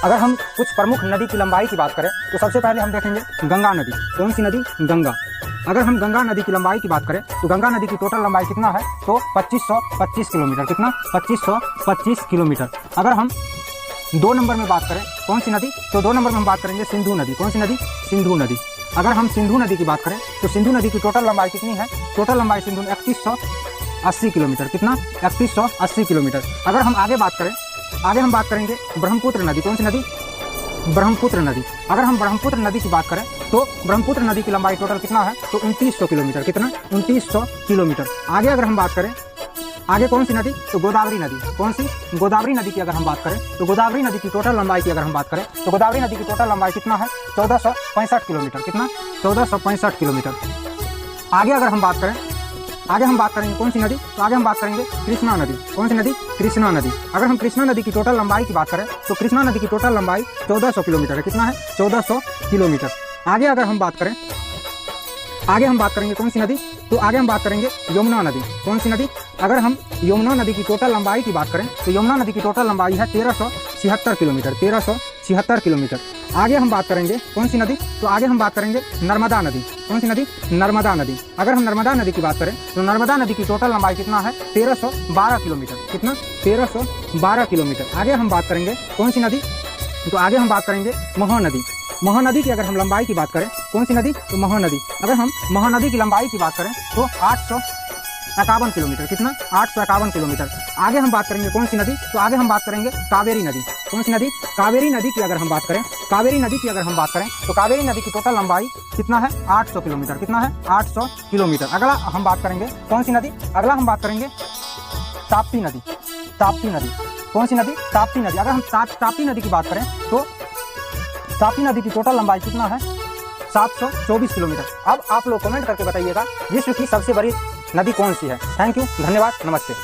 अगर हम कुछ प्रमुख नदी की लंबाई की बात करें तो सबसे पहले हम देखेंगे गंगा नदी। कौन सी नदी? गंगा। अगर हम गंगा नदी की लंबाई की बात करें तो गंगा नदी की टोटल लंबाई कितना है? तो 2525 किलोमीटर। कितना? 2525 किलोमीटर। अगर हम 2 नंबर में बात करें कौन सी नदी? तो 2 नंबर में हम बात करेंगे सिंधु नदी। कौन सी नदी? सिंधु नदी। अगर हम सिंधु नदी की बात करें तो सिंधु नदी की टोटल लंबाई कितनी है? टोटल लंबाई सिंधु 3180 किलोमीटर। कितना? 3180 किलोमीटर। अगर हम आगे हम बात करेंगे ब्रह्मपुत्र नदी। कौन सी नदी? ब्रह्मपुत्र नदी। अगर हम ब्रह्मपुत्र नदी की बात करें तो ब्रह्मपुत्र नदी की लंबाई टोटल कितना है? तो 2900 किलोमीटर। कितना? 2900 किलोमीटर। आगे अगर हम बात करें, आगे कौन सी नदी? तो गोदावरी नदी। कौन सी? गोदावरी नदी की अगर हम बात करें तो गोदावरी नदी की टोटल लंबाई की अगर हम बात करें तो गोदावरी नदी की टोटल लंबाई कितना है? 1465 किलोमीटर। कितना? 1465 किलोमीटर। आगे अगर हम बात करें, आगे हम बात करेंगे कौन सी नदी? तो आगे हम बात करेंगे कृष्णा नदी। कौन सी नदी? कृष्णा नदी। अगर हम कृष्णा नदी की टोटल लंबाई की बात करें तो कृष्णा नदी की टोटल लंबाई 1400 किलोमीटर है। कितना है? 1400 किलोमीटर। आगे अगर हम बात करें, आगे हम बात करेंगे कौन सी नदी? तो आगे हम बात करेंगे यमुना नदी। कौन सी नदी? अगर हम यमुना नदी की टोटल लंबाई की बात करें तो यमुना नदी की टोटल लंबाई है 1376 किलोमीटर। 1376 किलोमीटर। आगे हम बात करेंगे कौन सी नदी? तो आगे हम बात करेंगे नर्मदा नदी। कौन सी नदी? नर्मदा नदी। अगर हम नर्मदा नदी की बात करें तो नर्मदा नदी की टोटल लंबाई कितना है? 1312 किलोमीटर। कितना? 1312 किलोमीटर। आगे हम बात करेंगे कौन सी नदी? तो आगे हम बात करेंगे महानदी। महानदी की अगर हम लंबाई की बात करें कौन सी नदी? तो महानदी। अगर हम महानदी की लंबाई की बात करें तो 851 किलोमीटर। कितना? 851 किलोमीटर। आगे हम बात करेंगे कौन सी नदी? तो आगे हम बात करेंगे कावेरी नदी। कौन सी नदी? कावेरी नदी की अगर हम बात करें, कावेरी नदी की अगर हम बात करें तो कावेरी नदी की टोटल लंबाई कितना है? 800 किलोमीटर। कितना है? 800 किलोमीटर। अगला हम बात करेंगे कौन सी नदी? अगला हम बात करेंगे ताप्ती नदी। ताप्ती नदी। कौन सी नदी? ताप्ती नदी। अगर हम ताप्ती नदी की बात करें तो ताप्ती नदी की टोटल लंबाई कितना है? 724 किलोमीटर। अब आप लोग कमेंट करके बताइएगा विश्व की सबसे बड़ी नदी कौन सी है। थैंक यू, धन्यवाद, नमस्ते।